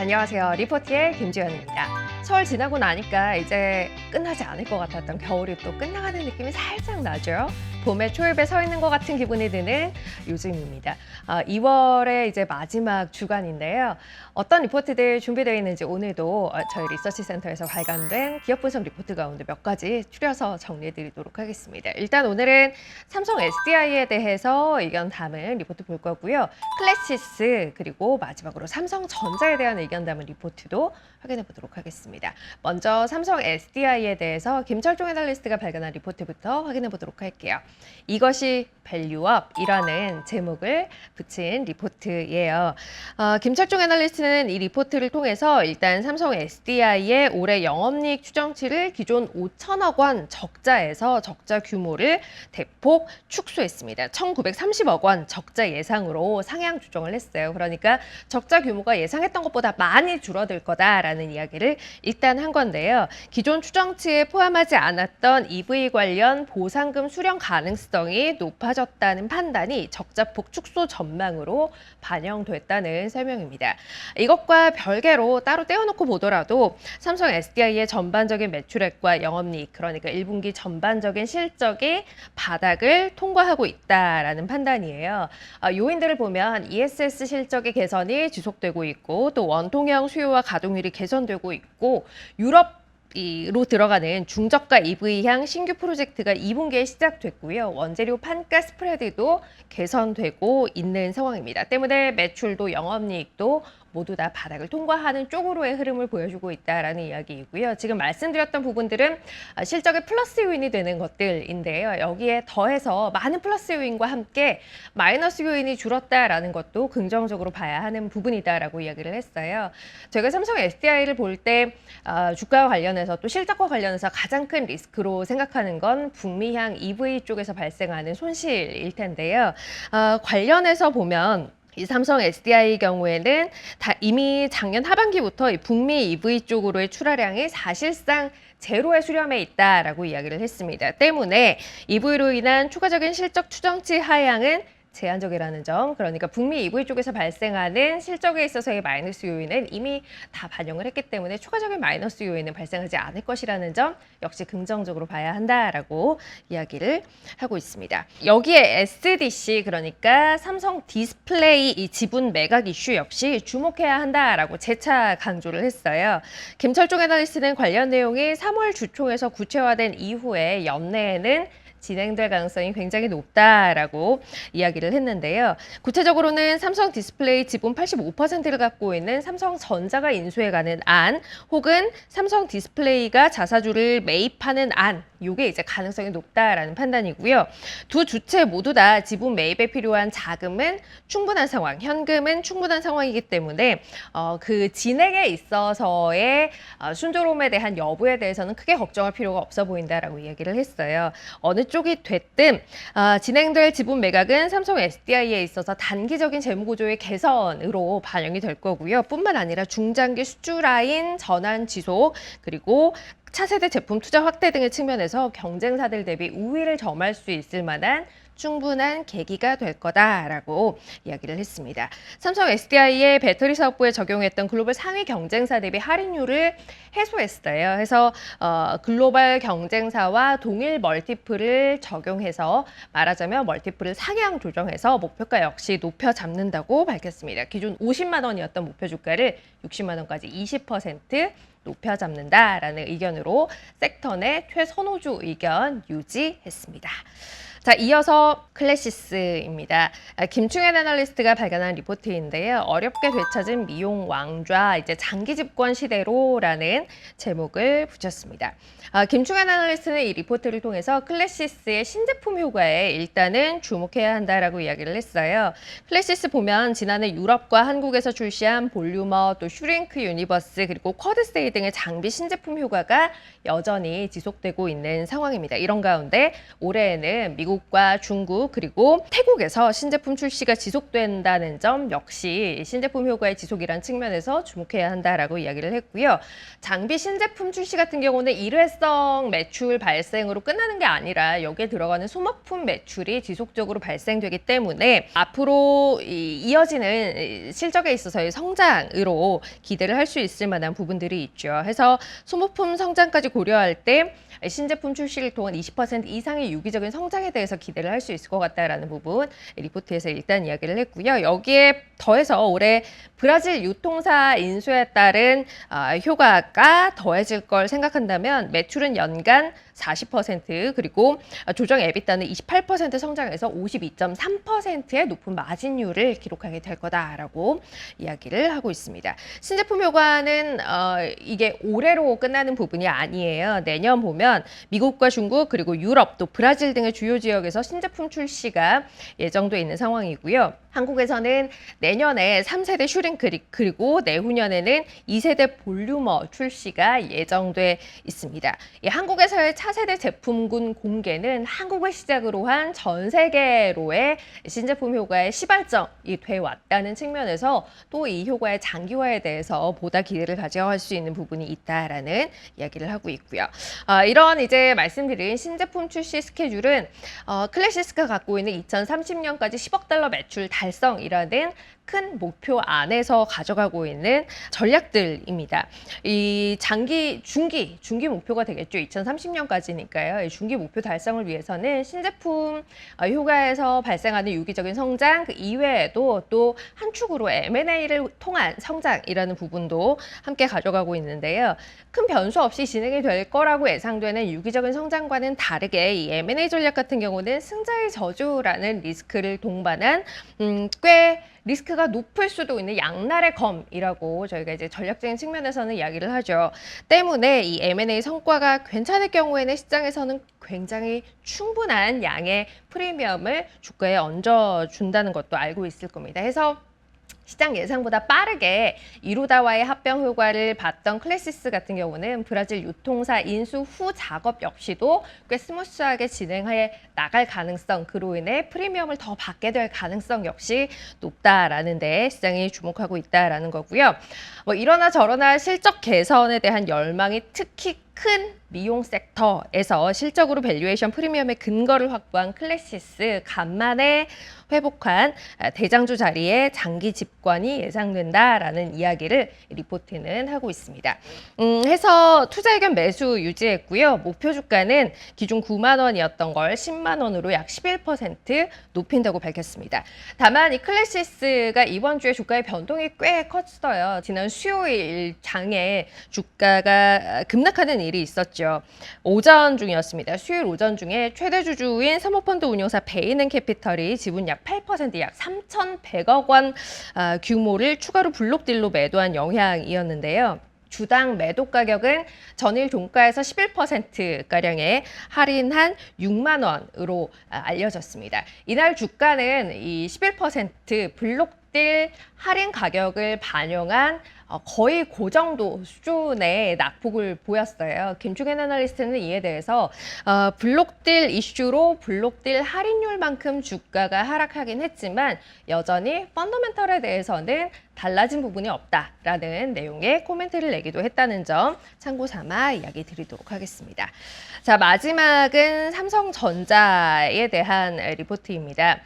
안녕하세요. 리포트의 김주현입니다. 설 지나고 나니까 이제 끝나지 않을 것 같았던 겨울이 또 끝나가는 느낌이 살짝 나죠. 봄의 초입에 서 있는 것 같은 기분이 드는 요즘입니다. 2월의 이제 마지막 주간인데요. 어떤 리포트들 준비되어 있는지 오늘도 저희 리서치 센터에서 발간된 기업 분석 리포트 가운데 몇 가지 추려서 정리해드리도록 하겠습니다. 일단 오늘은 삼성 SDI에 대해서 의견 담은 리포트 볼 거고요. 클래시스 그리고 마지막으로 삼성전자에 대한 의견 담은 리포트도 확인해 보도록 하겠습니다. 먼저 삼성 SDI에 대해서 김철종 애널리스트가 발간한 리포트부터 확인해 보도록 할게요. 이것이 밸류업이라는 제목을 붙인 리포트예요. 김철종 애널리스트는 이 리포트를 통해서 일단 삼성 SDI의 올해 영업이익 추정치를 기존 5천억 원 적자에서 적자 규모를 대폭 축소했습니다. 1,930억 원 적자 예상으로 상향 조정을 했어요. 그러니까 적자 규모가 예상했던 것보다 많이 줄어들 거다라는 이야기를 일단 한 건데요. 기존 추정치에 포함하지 않았던 EV 관련 보상금 수령 가능성이 높아졌다는 판단이 적자폭 축소 전망으로 반영됐다는 설명입니다. 이것과 별개로 따로 떼어놓고 보더라도 삼성 SDI의 전반적인 매출액과 영업이익, 그러니까 1분기 전반적인 실적이 바닥을 통과하고 있다라는 판단이에요. 요인들을 보면 ESS 실적의 개선이 지속되고 있고 또 원통형 수요와 가동률이 개선되고 있고 유럽으로 들어가는 중저가 EV향 신규 프로젝트가 2분기에 시작됐고요. 원재료 판가 스프레드도 개선되고 있는 상황입니다. 때문에 매출도 영업이익도 모두 다 바닥을 통과하는 쪽으로의 흐름을 보여주고 있다라는 이야기이고요. 지금 말씀드렸던 부분들은 실적의 플러스 요인이 되는 것들인데요. 여기에 더해서 많은 플러스 요인과 함께 마이너스 요인이 줄었다라는 것도 긍정적으로 봐야 하는 부분이다라고 이야기를 했어요. 저희가 삼성 SDI를 볼 때 주가와 관련해서 또 실적과 관련해서 가장 큰 리스크로 생각하는 건 북미향 EV 쪽에서 발생하는 손실일 텐데요. 관련해서 보면 이 삼성 SDI 경우에는 이미 작년 하반기부터 이 북미 EV 쪽으로의 출하량이 사실상 제로에 수렴해 있다라고 이야기를 했습니다. 때문에 EV로 인한 추가적인 실적 추정치 하향은 제한적이라는 점, 그러니까 북미 EV 쪽에서 발생하는 실적에 있어서의 마이너스 요인은 이미 다 반영을 했기 때문에 추가적인 마이너스 요인은 발생하지 않을 것이라는 점 역시 긍정적으로 봐야 한다라고 이야기를 하고 있습니다. 여기에 SDC, 그러니까 삼성 디스플레이 이 지분 매각 이슈 역시 주목해야 한다라고 재차 강조를 했어요. 김철종 애널리스트는 관련 내용이 3월 주총에서 구체화된 이후에 연내에는 진행될 가능성이 굉장히 높다라고 이야기를 했는데요. 구체적으로는 삼성 디스플레이 지분 85%를 갖고 있는 삼성전자가 인수해가는 안, 혹은 삼성 디스플레이가 자사주를 매입하는 안, 이게 이제 가능성이 높다라는 판단이고요. 두 주체 모두 다 지분 매입에 필요한 자금은 충분한 상황, 현금은 충분한 상황이기 때문에 그 진행에 있어서의 순조로움에 대한 여부에 대해서는 크게 걱정할 필요가 없어 보인다라고 이야기를 했어요. 어느 쪽이 됐든 진행될 지분 매각은 삼성 SDI에 있어서 단기적인 재무구조의 개선으로 반영이 될 거고요. 뿐만 아니라 중장기 수주 라인 전환 지속, 그리고 차세대 제품 투자 확대 등의 측면에서 경쟁사들 대비 우위를 점할 수 있을 만한 충분한 계기가 될 거다라고 이야기를 했습니다. 삼성 SDI의 배터리 사업부에 적용했던 글로벌 상위 경쟁사 대비 할인율을 해소했어요. 해서 글로벌 경쟁사와 동일 멀티플을 적용해서 말하자면 멀티플을 상향 조정해서 목표가 역시 높여 잡는다고 밝혔습니다. 기존 50만 원이었던 목표 주가를 60만 원까지 20% 높여 잡는다라는 의견으로 섹터 내 최선호주 의견 유지했습니다. 자, 이어서 클래시스입니다. 김충현 애널리스트가 발간한 리포트인데요. 어렵게 되찾은 미용 왕좌, 이제 장기 집권 시대로라는 제목을 붙였습니다. 김충현 애널리스트는 이 리포트를 통해서 클래시스의 신제품 효과에 일단은 주목해야 한다라고 이야기를 했어요. 클래시스 보면 지난해 유럽과 한국에서 출시한 볼류머, 또 슈링크 유니버스, 그리고 쿼드세이 등의 장비 신제품 효과가 여전히 지속되고 있는 상황입니다. 이런 가운데 올해에는 미국 미국과 중국 그리고 태국에서 신제품 출시가 지속된다는 점 역시 신제품 효과의 지속이란 측면에서 주목해야 한다라고 이야기를 했고요. 장비 신제품 출시 같은 경우는 일회성 매출 발생으로 끝나는 게 아니라 여기에 들어가는 소모품 매출이 지속적으로 발생되기 때문에 앞으로 이어지는 실적에 있어서의 성장으로 기대를 할 수 있을 만한 부분들이 있죠. 해서 소모품 성장까지 고려할 때 신제품 출시를 통한 20% 이상의 유기적인 성장에 대해서 기대를 할 수 있을 것 같다라는 부분 리포트에서 일단 이야기를 했고요. 여기에 더해서 올해 브라질 유통사 인수에 따른 효과가 더해질 걸 생각한다면 매출은 연간 40% 그리고 조정 에비타는 28% 성장해서 52.3%의 높은 마진율을 기록하게 될 거다라고 이야기를 하고 있습니다. 신제품 효과는 이게 올해로 끝나는 부분이 아니에요. 내년 보면 미국과 중국 그리고 유럽 또 브라질 등의 주요 지역에서 신제품 출시가 예정돼 있는 상황이고요. 한국에서는 내년에 3세대 슈링크 그리고 내후년에는 2세대 볼류머 출시가 예정돼 있습니다. 이 한국에서의 차세대 제품군 공개는 한국을 시작으로 한 전 세계로의 신제품 효과의 시발점이 돼 왔다는 측면에서 또 이 효과의 장기화에 대해서 보다 기대를 가져갈 수 있는 부분이 있다라는 이야기를 하고 있고요. 이런 이제 말씀드린 신제품 출시 스케줄은 클래시스가 갖고 있는 2030년까지 10억 달러 매출 달성이라는 큰 목표 안에서 가져가고 있는 전략들입니다. 이 중기 목표가 되겠죠. 2030년까지니까요. 중기 목표 달성을 위해서는 신제품 효과에서 발생하는 유기적인 성장 그 이외에도 또 한 축으로 M&A를 통한 성장이라는 부분도 함께 가져가고 있는데요. 큰 변수 없이 진행이 될 거라고 예상되는 유기적인 성장과는 다르게 이 M&A 전략 같은 경우는 승자의 저주라는 리스크를 동반한 꽤 리스크가 높을 수도 있는 양날의 검이라고 저희가 이제 전략적인 측면에서는 이야기를 하죠. 때문에 이 M&A 성과가 괜찮을 경우에는 시장에서는 굉장히 충분한 양의 프리미엄을 주가에 얹어준다는 것도 알고 있을 겁니다. 해서 시장 예상보다 빠르게 이루다와의 합병 효과를 봤던 클래시스 같은 경우는 브라질 유통사 인수 후 작업 역시도 꽤 스무스하게 진행해 나갈 가능성, 그로 인해 프리미엄을 더 받게 될 가능성 역시 높다라는 데 시장이 주목하고 있다라는 거고요. 이러나 저러나 실적 개선에 대한 열망이 특히 큰 미용 섹터에서 실적으로 밸류에이션 프리미엄의 근거를 확보한 클래시스 간만에 회복한 대장주 자리에 장기 집권이 예상된다라는 이야기를 리포트는 하고 있습니다. 해서 투자 의견 매수 유지했고요. 목표 주가는 기존 9만 원이었던 걸 10만 원으로 약 11% 높인다고 밝혔습니다. 다만 이 클래시스가 이번 주에 주가의 변동이 꽤 컸어요. 지난 수요일 장에 주가가 급락하는 일이 있었죠. 오전 중이었습니다. 수요일 오전 중에 최대 주주인 사모펀드 운용사 베이는캐피털이 지분 약 8%, 약 3,100억 원 규모를 추가로 블록딜로 매도한 영향이었는데요. 주당 매도 가격은 전일 종가에서 11%가량의 할인한 6만 원으로 알려졌습니다. 이날 주가는 이 11% 블록딜 할인 가격을 반영한 거의 그 정도 수준의 낙폭을 보였어요. 김충현 애널리스트는 이에 대해서 블록딜 이슈로 블록딜 할인율만큼 주가가 하락하긴 했지만 여전히 펀더멘털에 대해서는 달라진 부분이 없다라는 내용의 코멘트를 내기도 했다는 점 참고 삼아 이야기 드리도록 하겠습니다. 자, 마지막은 삼성전자에 대한 리포트입니다.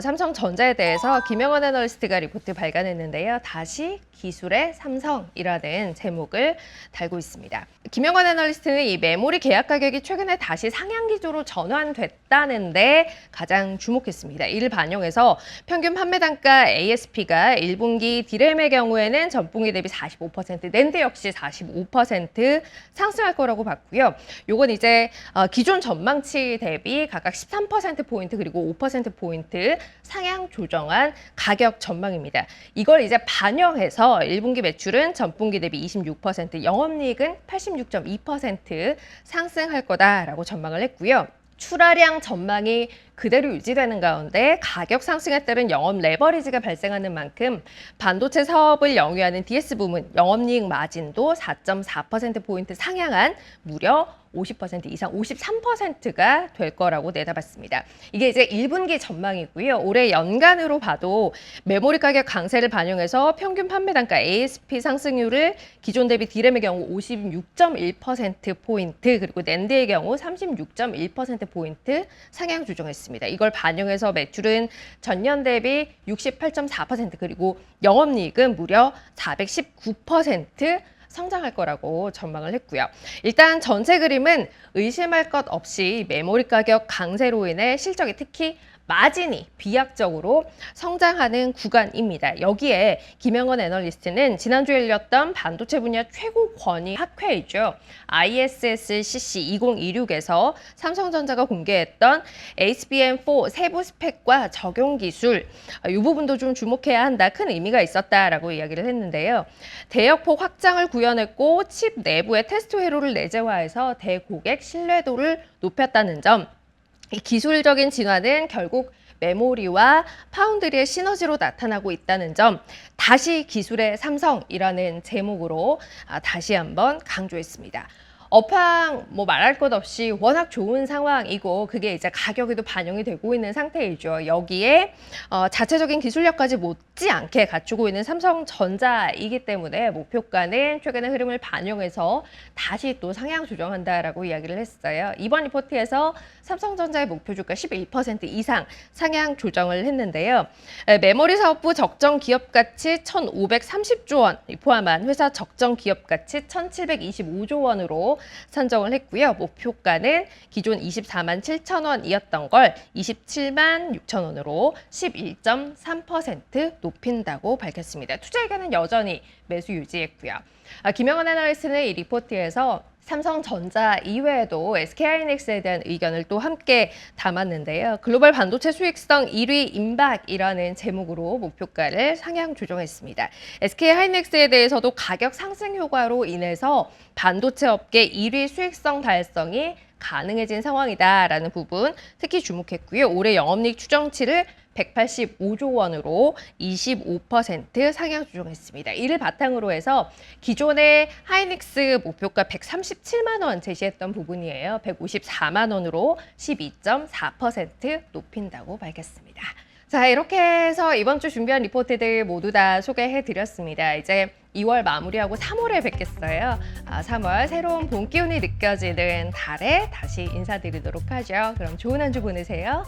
삼성전자에 대해서 김영원 애널리스트가 리포트 발간했는데요. 다시 기술의 삼성이라는 제목을 달고 있습니다. 김영원 애널리스트는 이 메모리 계약 가격이 최근에 다시 상향 기조로 전환됐다는데 가장 주목했습니다. 이를 반영해서 평균 판매 단가 ASP가 1분기 디램의 경우에는 전분기 대비 45%, 낸드 역시 45% 상승할 거라고 봤고요. 요건 이제 기존 전망치 대비 각각 13%포인트 그리고 5%포인트 상향 조정한 가격 전망입니다. 이걸 이제 반영해서 1분기 매출은 전분기 대비 26%, 영업이익은 86.2% 상승할 거다라고 전망을 했고요. 출하량 전망이 그대로 유지되는 가운데 가격 상승에 따른 영업 레버리지가 발생하는 만큼 반도체 사업을 영위하는 DS 부문 영업이익 마진도 4.4%포인트 상향한 무려 50% 이상 53%가 될 거라고 내다봤습니다. 이게 이제 1분기 전망이고요. 올해 연간으로 봐도 메모리 가격 강세를 반영해서 평균 판매 단가 ASP 상승률을 기존 대비 D램의 경우 56.1%포인트 그리고 낸드의 경우 36.1%포인트 상향 조정했습니다. 이걸 반영해서 매출은 전년 대비 68.4% 그리고 영업이익은 무려 419% 성장할 거라고 전망을 했고요. 일단 전체 그림은 의심할 것 없이 메모리 가격 강세로 인해 실적이 특히 마진이 비약적으로 성장하는 구간입니다. 여기에 김영건 애널리스트는 지난주에 열렸던 반도체 분야 최고 권위 학회이죠. ISSCC 2026에서 삼성전자가 공개했던 HBM4 세부 스펙과 적용 기술 이 부분도 좀 주목해야 한다. 큰 의미가 있었다라고 이야기를 했는데요. 대역폭 확장을 구현했고 칩 내부의 테스트 회로를 내재화해서 대고객 신뢰도를 높였다는 점. 이 기술적인 진화는 결국 메모리와 파운드리의 시너지로 나타나고 있다는 점, 다시 기술의 삼성이라는 제목으로 다시 한번 강조했습니다. 업황 말할 것 없이 워낙 좋은 상황이고 그게 이제 가격에도 반영이 되고 있는 상태이죠. 여기에 자체적인 기술력까지 못지않게 갖추고 있는 삼성전자이기 때문에 목표가는 최근의 흐름을 반영해서 다시 또 상향 조정한다라고 이야기를 했어요. 이번 리포트에서 삼성전자의 목표 주가 11% 이상 상향 조정을 했는데요. 메모리 사업부 적정 기업 가치 1,530조 원 포함한 회사 적정 기업 가치 1,725조 원으로 산정을 했고요. 목표가는 기존 24만 7천 원이었던 걸 27만 6천 원으로 11.3% 높인다고 밝혔습니다. 투자 의견은 여전히 매수 유지했고요. 김영건 애널리스트는 이 리포트에서 삼성전자 이외에도 SK하이닉스에 대한 의견을 또 함께 담았는데요. 글로벌 반도체 수익성 1위 임박이라는 제목으로 목표가를 상향 조정했습니다. SK하이닉스에 대해서도 가격 상승 효과로 인해서 반도체 업계 1위 수익성 달성이 가능해진 상황이다라는 부분 특히 주목했고요. 올해 영업이익 추정치를 185조 원으로 25% 상향 조정했습니다. 이를 바탕으로 해서 기존의 하이닉스 목표가 137만 원 제시했던 부분이에요. 154만 원으로 12.4% 높인다고 밝혔습니다. 자, 이렇게 해서 이번 주 준비한 리포트들 모두 다 소개해드렸습니다. 이제 2월 마무리하고 3월에 뵙겠어요. 3월 새로운 봄 기운이 느껴지는 달에 다시 인사드리도록 하죠. 그럼 좋은 한 주 보내세요.